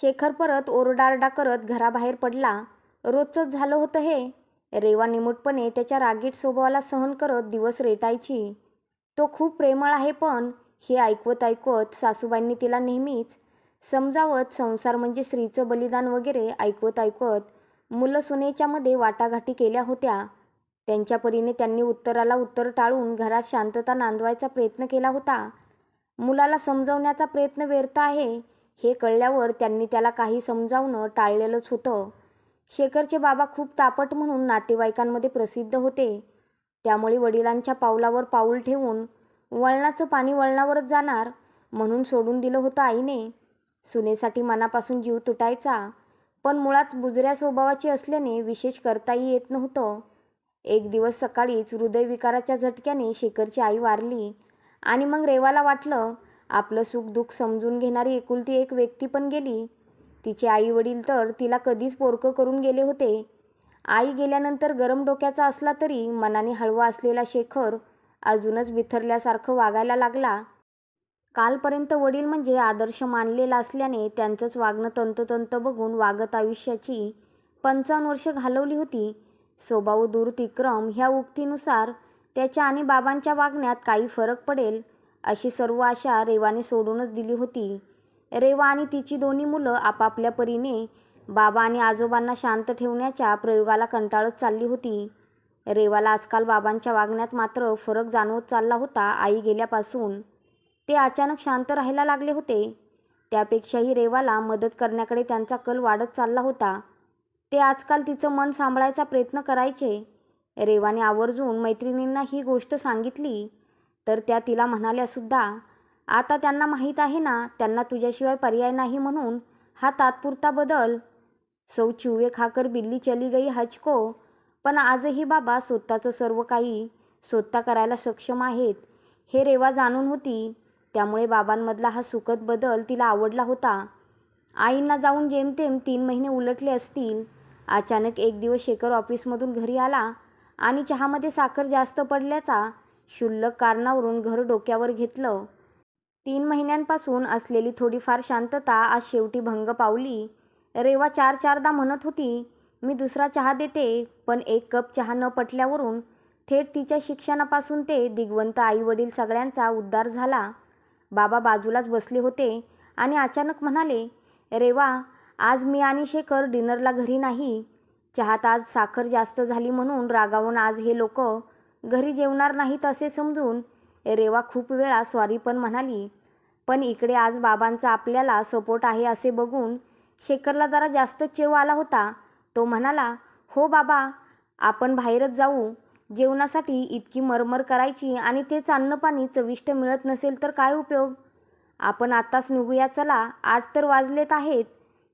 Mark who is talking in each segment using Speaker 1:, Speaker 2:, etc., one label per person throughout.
Speaker 1: शेखर परत ओरडाआरडा करत घराबाहेर पडला. रोजचंच झालं होतं हे. रेवा निमूटपणे त्याच्या रागीट स्वभावाला सहन करत दिवस रेटायची. तो खूप प्रेमळ आहे, पण हे ऐकवत ऐकवत सासूबाईंनी तिला नेहमीच समजावत संसार म्हणजे स्त्रीचं बलिदान वगैरे ऐकवत ऐकवत मुलं सुनेच्या मध्ये वाटाघाटी केल्या होत्या. त्यांच्या परीने त्यांनी उत्तराला उत्तर टाळून घरात शांतता नांदवायचा प्रयत्न केला होता. मुलाला समजवण्याचा प्रयत्न व्यर्थ आहे हे कळल्यावर त्यांनी त्याला काही समजावणं टाळलेलंच होतं. शेखरचे बाबा खूप तापट म्हणून नातेवाईकांमध्ये प्रसिद्ध होते. त्यामुळे वडिलांच्या पावलावर पाऊल ठेवून वळणाचं पाणी वळणावरच जाणार म्हणून सोडून दिलं होतं आईने. सुनेसाठी मनापासून जीव तुटायचा, पण मुळात बुजऱ्या स्वभावाची असल्याने विशेष करताही येत नव्हतं. एक दिवस सकाळीच हृदयविकाराच्या झटक्याने शेखरची आई वारली आणि मग रेवाला वाटलं आपलं सुखदुःख समजून घेणारी एकुलती एक व्यक्ती पण गेली. तिचे आई वडील तर तिला कधीच पोरकं करून गेले होते. आई गेल्यानंतर गरम डोक्याचा असला तरी मनाने हळवा असलेला शेखर अजूनच बिथरल्यासारखं वागायला लागला. कालपर्यंत वडील म्हणजे आदर्श मानलेला असल्याने त्यांचंच वागणं तंतोतंत बघून वागत आयुष्याची 55 वर्ष घालवली होती. स्वभाव दूरतिक्रम ह्या उक्तीनुसार त्याच्या आणि बाबांच्या वागण्यात काही फरक पडेल अशी सर्व आशा रेवाने सोडूनच दिली होती. रेवा आणि तिची दोन्ही मुलं आपापल्या परीने बाबा आणि आजोबांना शांत ठेवण्याच्या प्रयोगाला कंटाळत चालली होती. रेवाला आजकाल बाबांच्या वागण्यात मात्र फरक जाणवत चालला होता. आई गेल्यापासून ते अचानक शांत राहायला लागले होते. त्यापेक्षाही रेवाला मदत करण्याकडे त्यांचा कल वाढत चालला होता. ते आजकाल तिचं मन सांभाळायचा प्रयत्न करायचे. रेवाने आवर्जून मैत्रिणींना ही गोष्ट सांगितली तर त्या तिला म्हणाल्यासुद्धा, आता त्यांना माहीत आहे ना, त्यांना तुझ्याशिवाय पर्याय नाही म्हणून हा तात्पुरता बदल. सौ चूहे खाकर बिल्ली चली गई हजको. पण आजही बाबा स्वतःचं सर्व काही स्वतः करायला सक्षम आहेत हे रेवा जाणून होती. त्यामुळे बाबांमधला हा सुखद बदल तिला आवडला होता. आईंना जाऊन जेमतेम 3 महिने उलटले असतील. अचानक एक दिवस शेखर ऑफिसमधून घरी आला आणि चहामध्ये साखर जास्त पडल्याचा क्षुल्लक कारणावरून घर डोक्यावर घेतलं. 3 महिन्यांपासून असलेली थोडीफार शांतता आज शेवटी भंग पावली. रेवा चारदा म्हणत होती, मी दुसरा चहा देते, पण 1 कप चहा न पटल्यावरून थेट तिच्या शिक्षणापासून ते दिग्वंत आईवडील सगळ्यांचा उद्धार झाला. बाबा बाजूलाच बसले होते आणि अचानक म्हणाले, रेवा, आज मी आणि शेखर डिनरला घरी नाही. चहात आज साखर जास्त झाली म्हणून रागावून आज हे लोक घरी जेवणार नाहीत असे समजून रेवा खूप वेळा सॉरी पण म्हणाली. पण इकडे आज बाबांचा आपल्याला सपोर्ट आहे असे बघून शेखरला जरा जास्त चेव आला होता. तो म्हणाला, हो बाबा, आपण बाहेरच जाऊ. जेवणासाठी इतकी मरमर करायची आणि तेच अन्नपाणी चविष्ट मिळत नसेल तर काय उपयोग. आपण आत्ताच निघूया चला, 8 तर वाजलेत आहेत.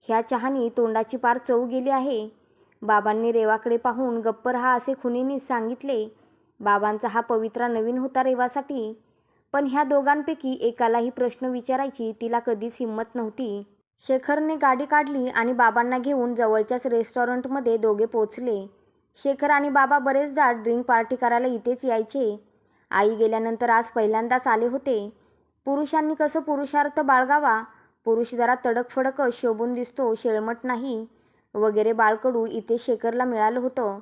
Speaker 1: ह्या चहानी तोंडाची पार चव गेली आहे. बाबांनी रेवाकडे पाहून गप्प राहा असे खुनीनीच सांगितले. बाबांचा हा पवित्रा नवीन होता रेवासाठी, पण ह्या दोघांपैकी एकालाही प्रश्न विचारायची तिला कधीच हिंमत नव्हती. शेखरने गाडी काढली आणि बाबांना घेऊन जवळच्याच रेस्टॉरंटमध्ये दोघे पोचले. शेखर आणि बाबा बरेचदा ड्रिंक पार्टी करायला इथेच यायचे. आई गेल्यानंतर आज पहिल्यांदाच आले होते. पुरुषांनी कसं पुरुषार्थ बाळगावा, पुरुष जरा तडकफडक शोभून दिसतो, शेळमट नाही वगैरे बाळकडू इथे शेखरला मिळालं होतं.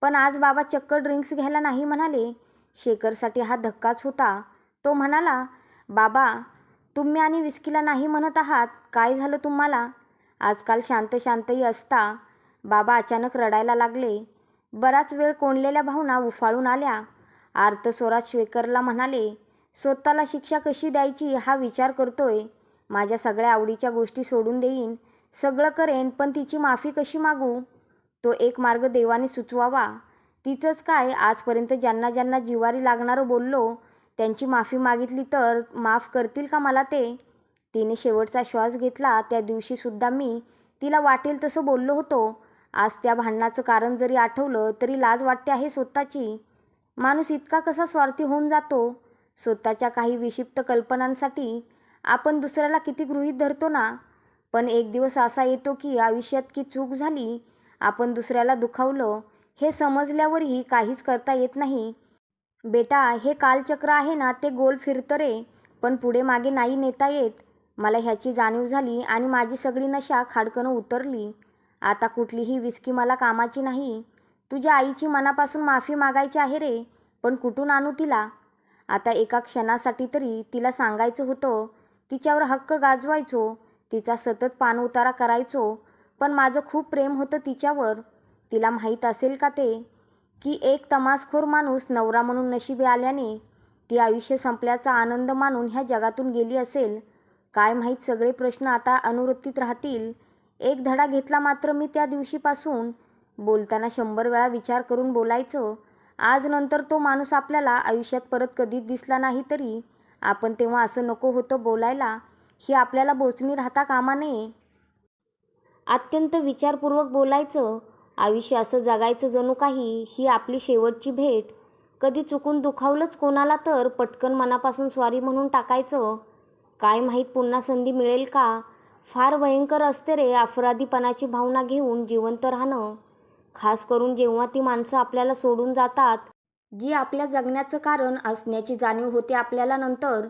Speaker 1: पण आज बाबा चक्क ड्रिंक्स घ्यायला नाही म्हणाले. शेखरसाठी हा धक्काच होता. तो म्हणाला, बाबा, तुम्ही आणि विस्कीला नाही म्हणत आहात, काय झालं तुम्हाला. आजकाल शांत शांतही असता. बाबा अचानक रडायला लागले. बराच वेळ कोंडलेल्या भावना उफाळून आल्या. आर्त स्वरात शेखरला म्हणाले, स्वतःला शिक्षा कशी द्यायची हा विचार करतोय. माझ्या सगळ्या आवडीच्या गोष्टी सोडून देईन, सगळं करेन, पण तिची माफी कशी मागू. तो एक मार्ग देवाने सुचवावा. तिचंच काय, आजपर्यंत ज्यांना ज्यांना जिवारी लागणारं बोललो त्यांची माफी मागितली तर माफ करतील का मला ते. तिने शेवटचा श्वास घेतला त्या दिवशीसुद्धा मी तिला वाटेल तसं बोललो होतो. आज त्या भांडणाचं कारण जरी आठवलं तरी लाज वाटते आहे स्वतःची. माणूस इतका कसा स्वार्थी होऊन जातो. स्वतःच्या काही विक्षिप्त कल्पनांसाठी आपण दुसऱ्याला किती गृहीत धरतो ना. पण एक दिवस असा येतो की आयुष्यात की चूक झाली, आपण दुसऱ्याला दुखावलं हे समजल्यावरही काहीच करता येत नाही. बेटा, हे कालचक्र आहे ना, ते गोल फिरतं रे, पण पुढे मागे नाही नेता येत. मला ह्याची जाणीव झाली आणि माझी सगळी नशा खाडकनं उतरली. आता कुठलीही विस्की मला कामाची नाही. तुझ्या आईची मनापासून माफी मागायची आहे रे, पण कुठून आणू तिला? आता एका क्षणासाठी तरी तिला सांगायचं होतं, तिच्यावर हक्क गाजवायचो, तिचा सतत पाणउतारा करायचो, पण माझं खूप प्रेम होतं तिच्यावर. तिला माहीत असेल का ते, की एक तमासखोर माणूस नवरा म्हणून नशिबी आल्याने ती आयुष्य संपल्याचा आनंद मानून ह्या जगातून गेली असेल? काय माहीत सगळे प्रश्न आता अनुत्तरित राहतील. एक धडा घेतला मात्र मी त्या दिवशीपासून. बोलताना 100 वेळा विचार करून बोलायचं. आज नंतर तो माणूस आपल्याला आयुष्यात परत कधीच दिसला नाही तरी आपण तेव्हा असं नको होतं बोलायला, ही आपल्याला बोचणी राहता कामा नये. अत्यंत विचारपूर्वक बोलायचं. आयुष्य असं जगायचं जणू काही ही आपली शेवटची भेट. कधी चुकून दुखावलंच कोणाला तर पटकन मनापासून सॉरी म्हणून टाकायचं. काय माहीत पुन्हा संधी मिळेल का? फार भयंकर असते रे अपराधीपणाची भावना घेऊन जिवंत राहणं, खास करून जेव्हा ती माणसं आपल्याला सोडून जातात, जी आपल्या जगण्याचं कारण असण्याची जाणीव होते आपल्याला नंतर.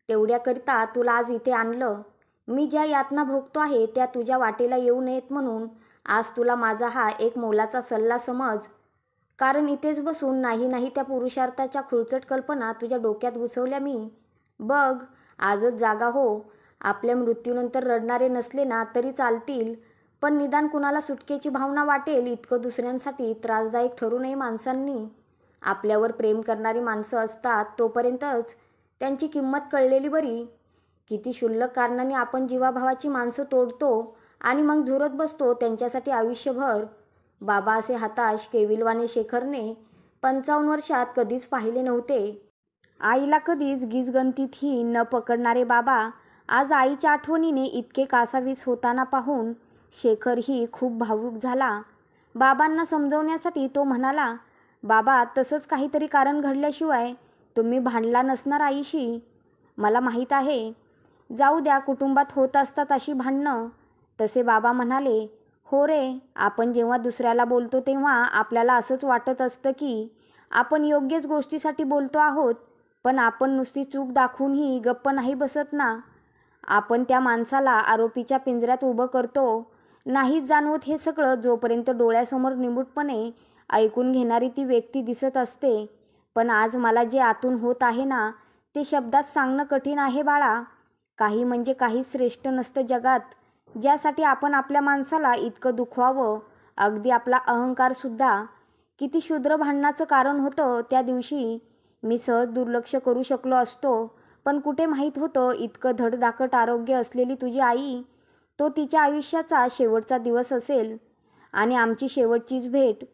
Speaker 1: तेवढ्याकरिता तुला आज इथे आणलं. मी ज्या यातना भोगतो आहे त्या तुझ्या वाटेला येऊ नयेत म्हणून आज तुला माझा हा एक मोलाचा सल्ला समज. कारण इथेच बसून नाही त्या पुरुषार्थाच्या खुळचट कल्पना तुझ्या डोक्यात घुसवल्या मी. बघ, आजच जागा हो. आपल्या मृत्यूनंतर रडणारे नसले ना तरी चालतील, पण निदान कुणाला सुटकेची भावना वाटेल इतकं दुसऱ्यांसाठी त्रासदायक ठरू नये माणसांनी. आपल्यावर प्रेम करणारी माणसं असतात तोपर्यंतच त्यांची किंमत कळलेली बरी. किती क्षुल्लक कारणाने आपण जीवाभावाची माणसं तोडतो आणि मग झुरत बसतो त्यांच्यासाठी आयुष्यभर. बाबा असे हताश केविलवाणे शेखरने 55 वर्षात कधीच पाहिले नव्हते. आईला कधीच गीजगंतीतही न पकडणारे बाबा आज आईच्या आठवणीने इतके कासावीस होताना पाहून शेखरही खूप भावूक झाला. बाबांना समजवण्यासाठी तो म्हणाला, बाबा तसंच काहीतरी कारण घडल्याशिवाय तुम्ही भांडला नसणार आईशी. मला माहीत आहे. जाऊ द्या, कुटुंबात होत असतात अशी भांडणं. तसे बाबा म्हणाले, हो रे, आपण जेव्हा दुसऱ्याला बोलतो तेव्हा आपल्याला असंच वाटत असतं की आपण योग्यच गोष्टीसाठी बोलतो आहोत, पण आपण नुसती चूक दाखवूनही गप्प नाही बसत ना. आपण त्या माणसाला आरोपीच्या पिंजऱ्यात उभं करतो. नाहीच जाणवत हे सगळं जोपर्यंत डोळ्यासमोर निमूटपणे ऐकून घेणारी ती व्यक्ती दिसत असते. पण आज मला जे आतून होत आहे ना ते शब्दात सांगणं कठीण आहे बाळा. काही म्हणजे काहीच श्रेष्ठ नसतं जगात, ज्यासाठी आपण आपल्या माणसाला इतकं दुखवावं. अगदी आपला अहंकारसुद्धा. किती क्षुद्र भांडणाचं कारण होतं त्या दिवशी. मी सहज दुर्लक्ष करू शकलो असतो, पण कुठे माहीत होतं इतकं धडधाकट आरोग्य असलेली तुझी आई, तो तिच्या आयुष्याचा शेवटचा दिवस असेल आणि आमची शेवटचीच भेट.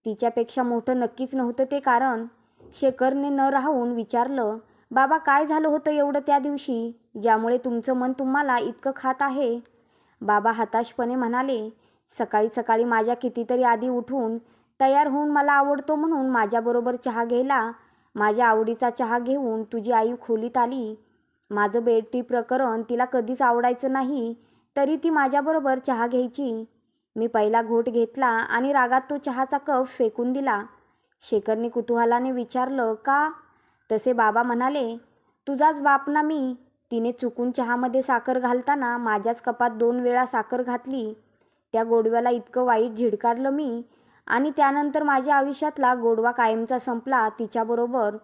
Speaker 1: तिच्यापेक्षा मोठं नक्कीच नव्हतं ते कारण. शेखरने न राहून विचारलं, बाबा काय झालं होतं एवढं त्या दिवशी, ज्यामुळे तुमचं मन तुम्हाला इतकं खात आहे? बाबा हताशपणे म्हणाले, सकाळी सकाळी माझ्या कितीतरी आधी उठून तयार होऊन मला आवडतो म्हणून माझ्याबरोबर चहा घ्यायला माझ्या आवडीचा चहा घेऊन तुझी आई खोलीत आली. माझं बेड टी प्रकरण तिला कधीच आवडायचं नाही, तरी ती माझ्याबरोबर चहा घ्यायची. मी पहिला घोट घेतला आणि रागात तो चहाचा कप फेकून दिला. शेखरने कुतूहलाने विचारलं, का? तसे बाबा म्हणाले, तुझाच बाप ना मी. तिने चुकून चहामध्ये साखर घालताना माझ्याच कपात 2 वेळा साखर घातली. त्या गोडव्याला इतकं वाईट झिडकारलं मी आणि त्यानंतर माझ्या आयुष्यातला गोडवा कायमचा संपला तिच्याबरोबर.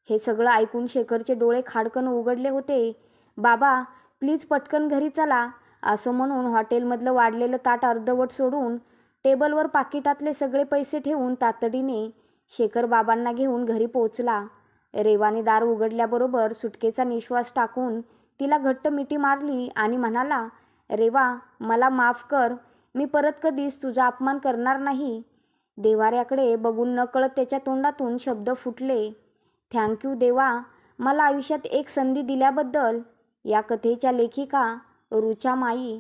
Speaker 1: हे सगळं ऐकून शेखरचे डोळे खाडकन उघडले होते. बाबा प्लीज पटकन घरी चला, असं म्हणून हॉटेलमधलं वाढलेलं ताट अर्धवट सोडून टेबलवर पाकिटातले सगळे पैसे ठेवून तातडीने शेखर बाबांना घेऊन घरी पोचला. रेवाने दार उघडल्याबरोबर सुटकेचा निश्वास टाकून तिला घट्ट मिठी मारली आणि म्हणाला, रेवा मला माफ कर, मी परत कधीच तुझा अपमान करणार नाही. देवाऱ्याकडे बघून नकळत त्याच्या तोंडातून शब्द फुटले, थँक्यू देवा, मला आयुष्यात एक संधी दिल्याबद्दल. या कथेच्या लेखिका रुचा माई.